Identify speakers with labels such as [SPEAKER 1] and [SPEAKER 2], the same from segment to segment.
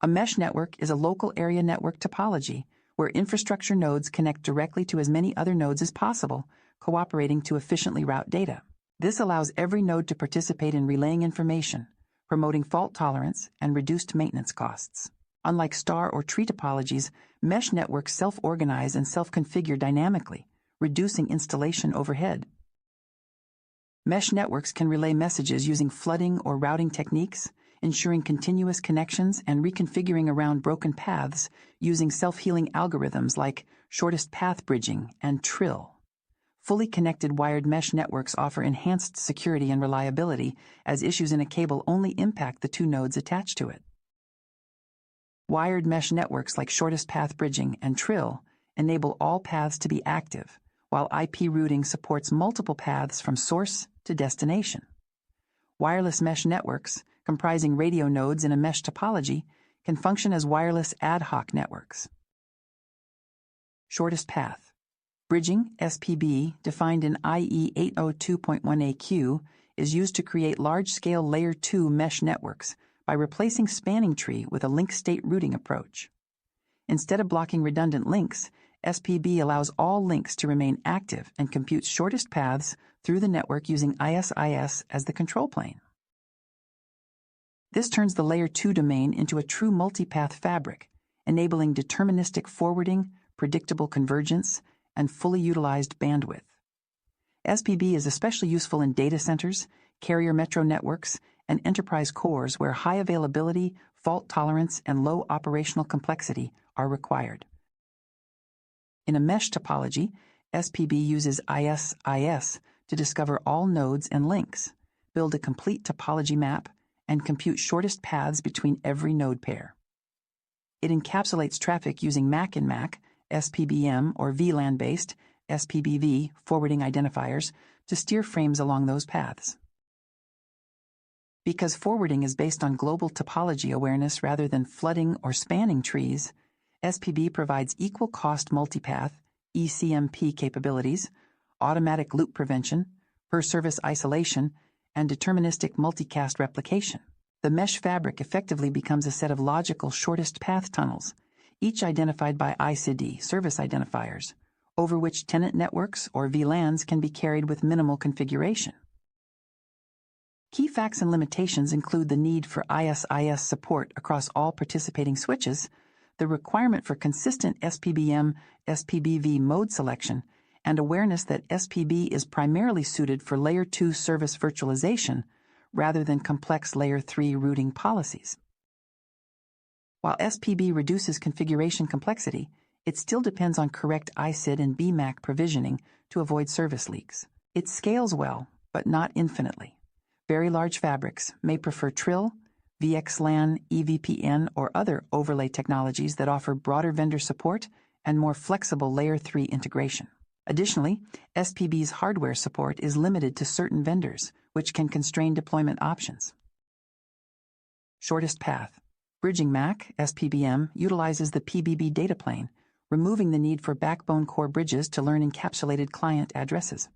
[SPEAKER 1] A mesh network is a local area network topology where infrastructure nodes connect directly to as many other nodes as possible, cooperating to efficiently route data. This allows every node to participate in relaying information, promoting fault tolerance and reduced maintenance costs. Unlike star or tree topologies, mesh networks self-organize and self-configure dynamically, reducing installation overhead. Mesh networks can relay messages using flooding or routing techniques, ensuring continuous connections and reconfiguring around broken paths using self-healing algorithms like shortest path bridging and trill. Fully connected wired mesh networks offer enhanced security and reliability, as issues in a cable only impact the two nodes attached to it. Wired mesh networks like shortest path bridging and trill enable all paths to be active, while IP routing supports multiple paths from source to destination. Wireless mesh networks, comprising radio nodes in a mesh topology, can function as wireless ad hoc networks. Shortest path bridging, SPB, defined in IE 802.1AQ, is used to create large-scale Layer 2 mesh networks by replacing spanning tree with a link-state routing approach. Instead of blocking redundant links, SPB allows all links to remain active and computes shortest paths through the network using ISIS as the control plane. This turns the Layer 2 domain into a true multipath fabric, enabling deterministic forwarding, predictable convergence, and fully utilized bandwidth. SPB is especially useful in data centers, carrier metro networks, and enterprise cores where high availability, fault tolerance, and low operational complexity are required. In a mesh topology, SPB uses ISIS to discover all nodes and links, build a complete topology map, and compute shortest paths between every node pair. It encapsulates traffic using MAC-in-MAC, SPBM or VLAN-based, SPBV forwarding identifiers to steer frames along those paths. Because forwarding is based on global topology awareness rather than flooding or spanning trees, SPB provides equal-cost multipath, ECMP capabilities, automatic loop prevention, per-service isolation, and deterministic multicast replication. The mesh fabric effectively becomes a set of logical shortest path tunnels, each identified by ICD service identifiers, over which tenant networks or VLANs can be carried with minimal configuration. Key facts and limitations include the need for ISIS support across all participating switches, the requirement for consistent SPBM, SPBV mode selection, and awareness that SPB is primarily suited for Layer 2 service virtualization rather than complex Layer 3 routing policies. While SPB reduces configuration complexity, it still depends on correct ICID and BMAC provisioning to avoid service leaks. It scales well, but not infinitely. Very large fabrics may prefer Trill, VXLAN, EVPN, or other overlay technologies that offer broader vendor support and more flexible Layer 3 integration. Additionally, SPB's hardware support is limited to certain vendors, which can constrain deployment options. Shortest path. Bridging MAC, SPBM, utilizes the PBB data plane, removing the need for backbone core bridges to learn encapsulated client addresses.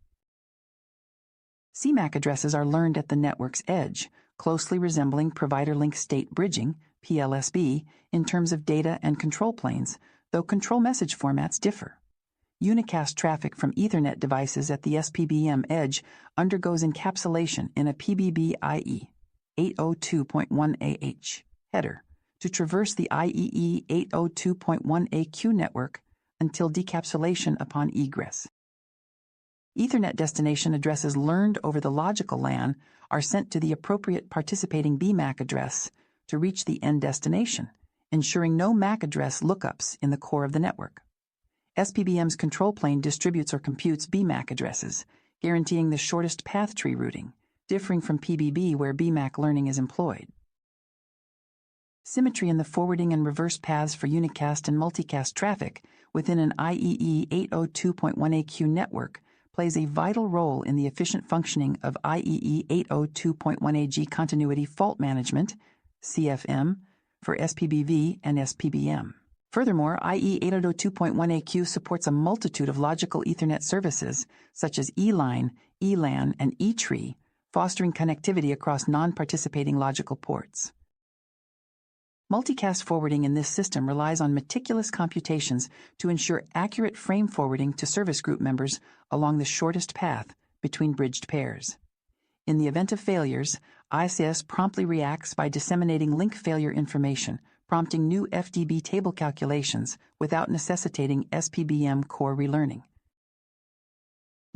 [SPEAKER 1] CMAC addresses are learned at the network's edge, closely resembling provider link state bridging, PLSB, in terms of data and control planes, though control message formats differ. Unicast traffic from Ethernet devices at the SPBM edge undergoes encapsulation in a PBB-IE 802.1AH header to traverse the IEE 802.1AQ network until decapsulation upon egress. Ethernet destination addresses learned over the logical LAN are sent to the appropriate participating BMAC address to reach the end destination, ensuring no MAC address lookups in the core of the network. SPBM's control plane distributes or computes BMAC addresses, guaranteeing the shortest path tree routing, differing from PBB where BMAC learning is employed. Symmetry in the forwarding and reverse paths for unicast and multicast traffic within an IEE 802.1AQ network plays a vital role in the efficient functioning of IEE 802.1AG continuity fault management, CFM, for SPBV and SPBM. Furthermore, IE 802.1AQ supports a multitude of logical Ethernet services, such as E-Line, ELAN, and E-Tree, fostering connectivity across non-participating logical ports. Multicast forwarding in this system relies on meticulous computations to ensure accurate frame forwarding to service group members along the shortest path between bridged pairs. In the event of failures, ICS promptly reacts by disseminating link failure information, prompting new FDB table calculations without necessitating SPBM core relearning.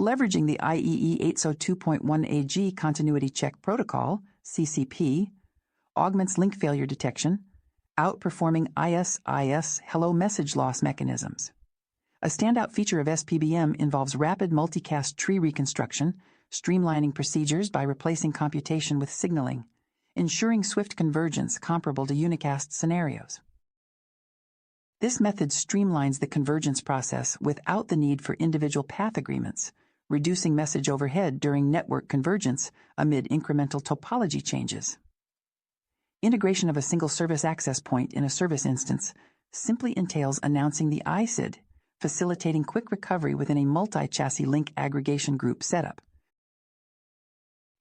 [SPEAKER 1] Leveraging the IEEE 802.1AG Continuity Check Protocol, CCP, augments link failure detection, outperforming ISIS hello message loss mechanisms. A standout feature of SPBM involves rapid multicast tree reconstruction, streamlining procedures by replacing computation with signaling, ensuring swift convergence comparable to unicast scenarios. This method streamlines the convergence process without the need for individual path agreements, reducing message overhead during network convergence amid incremental topology changes. Integration of a single service access point in a service instance simply entails announcing the ISID, facilitating quick recovery within a multi-chassis link aggregation group setup.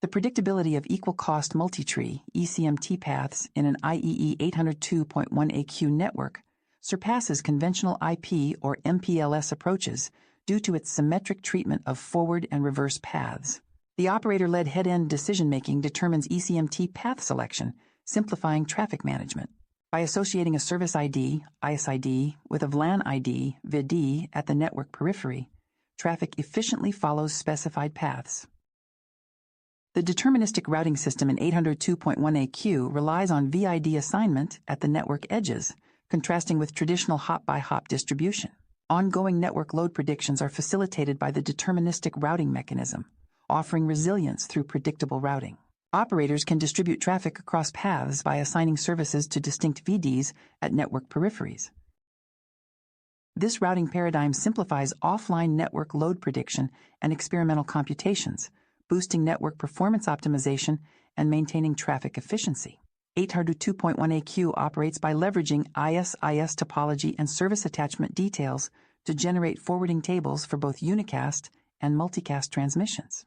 [SPEAKER 1] The predictability of equal-cost multitree (ECMT) paths in an IEEE 802.1AQ network surpasses conventional IP or MPLS approaches due to its symmetric treatment of forward and reverse paths. The operator-led head-end decision-making determines ECMT path selection, simplifying traffic management. By associating a service ID, ISID, with a VLAN ID, VID, at the network periphery, traffic efficiently follows specified paths. The deterministic routing system in 802.1AQ relies on VID assignment at the network edges, contrasting with traditional hop-by-hop distribution. Ongoing network load predictions are facilitated by the deterministic routing mechanism, offering resilience through predictable routing. Operators can distribute traffic across paths by assigning services to distinct VDs at network peripheries. This routing paradigm simplifies offline network load prediction and experimental computations, boosting network performance optimization and maintaining traffic efficiency. 802.1AQ operates by leveraging ISIS topology and service attachment details to generate forwarding tables for both unicast and multicast transmissions.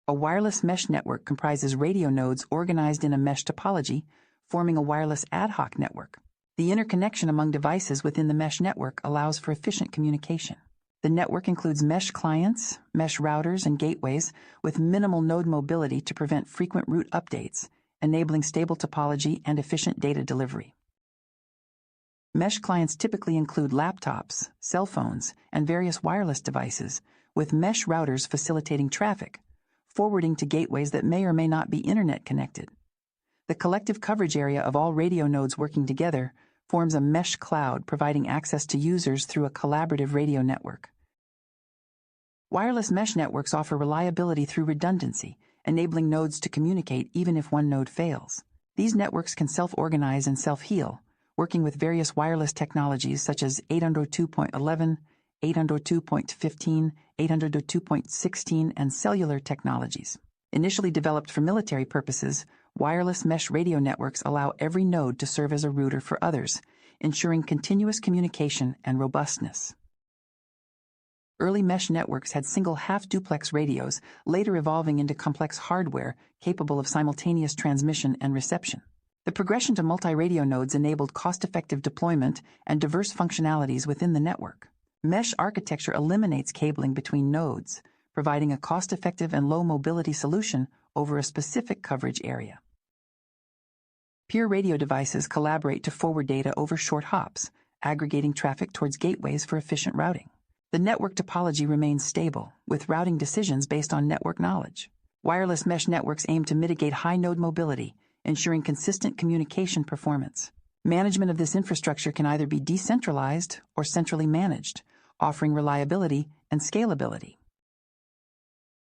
[SPEAKER 1] A wireless mesh network comprises radio nodes organized in a mesh topology, forming a wireless ad hoc network. The interconnection among devices within the mesh network allows for efficient communication. The network includes mesh clients, mesh routers, and gateways with minimal node mobility to prevent frequent route updates, enabling stable topology and efficient data delivery. Mesh clients typically include laptops, cell phones, and various wireless devices, with mesh routers facilitating traffic, forwarding to gateways that may or may not be internet connected. The collective coverage area of all radio nodes working together forms a mesh cloud, providing access to users through a collaborative radio network. Wireless mesh networks offer reliability through redundancy, enabling nodes to communicate even if one node fails. These networks can self-organize and self-heal, working with various wireless technologies such as 802.11, 802.15, 802.16, and cellular technologies. Initially developed for military purposes, wireless mesh radio networks allow every node to serve as a router for others, ensuring continuous communication and robustness. Early mesh networks had single half-duplex radios, later evolving into complex hardware capable of simultaneous transmission and reception. The progression to multi-radio nodes enabled cost-effective deployment and diverse functionalities within the network. Mesh architecture eliminates cabling between nodes, providing a cost-effective and low-mobility solution over a specific coverage area. Peer radio devices collaborate to forward data over short hops, aggregating traffic towards gateways for efficient routing. The network topology remains stable, with routing decisions based on network knowledge. Wireless mesh networks aim to mitigate high node mobility, ensuring consistent communication performance. Management of this infrastructure can either be decentralized or centrally managed, offering reliability and scalability.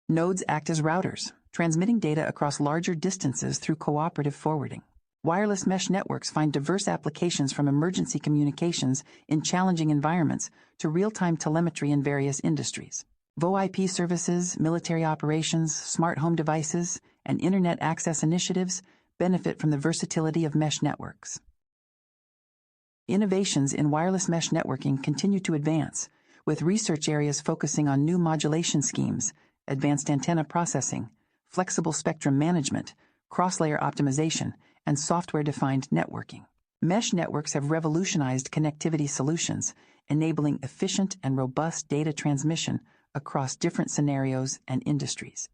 [SPEAKER 1] Nodes act as routers, transmitting data across larger distances through cooperative forwarding. Wireless mesh networks find diverse applications from emergency communications in challenging environments to real-time telemetry in various industries. VoIP services, military operations, smart home devices, and internet access initiatives benefit from the versatility of mesh networks. Innovations in wireless mesh networking continue to advance, with research areas focusing on new modulation schemes, advanced antenna processing, flexible spectrum management, cross-layer optimization, and software-defined networking. Mesh networks have revolutionized connectivity solutions, enabling efficient and robust data transmission across different scenarios and industries.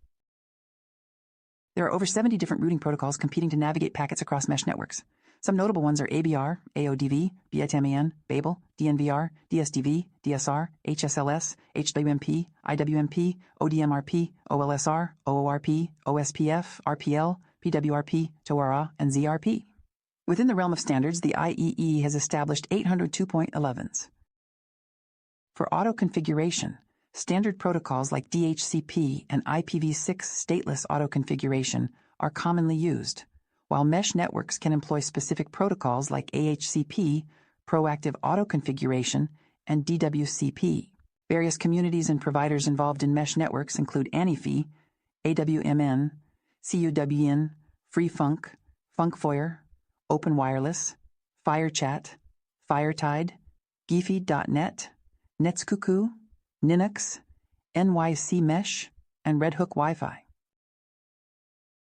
[SPEAKER 1] There are over 70 different routing protocols competing to navigate packets across mesh networks. Some notable ones are ABR, AODV, BITMAN, Babel, DNVR, DSDV, DSR, HSLS, HWMP, IWMP, ODMRP, OLSR, OORP, OSPF, RPL, PWRP, TORA, and ZRP. Within the realm of standards, the IEE has established 802.11s. For auto-configuration, standard protocols like DHCP and IPv6 stateless auto-configuration are commonly used, while mesh networks can employ specific protocols like AHCP, proactive auto-configuration, and DWCP. Various communities and providers involved in mesh networks include ANIFI, AWMN, CUWN, FreeFunk, FunkFoyer, Open Wireless, FireChat, FireTide, Geefy.net, NetsCuckoo, Linux, NYC Mesh, and Red Hook Wi-Fi.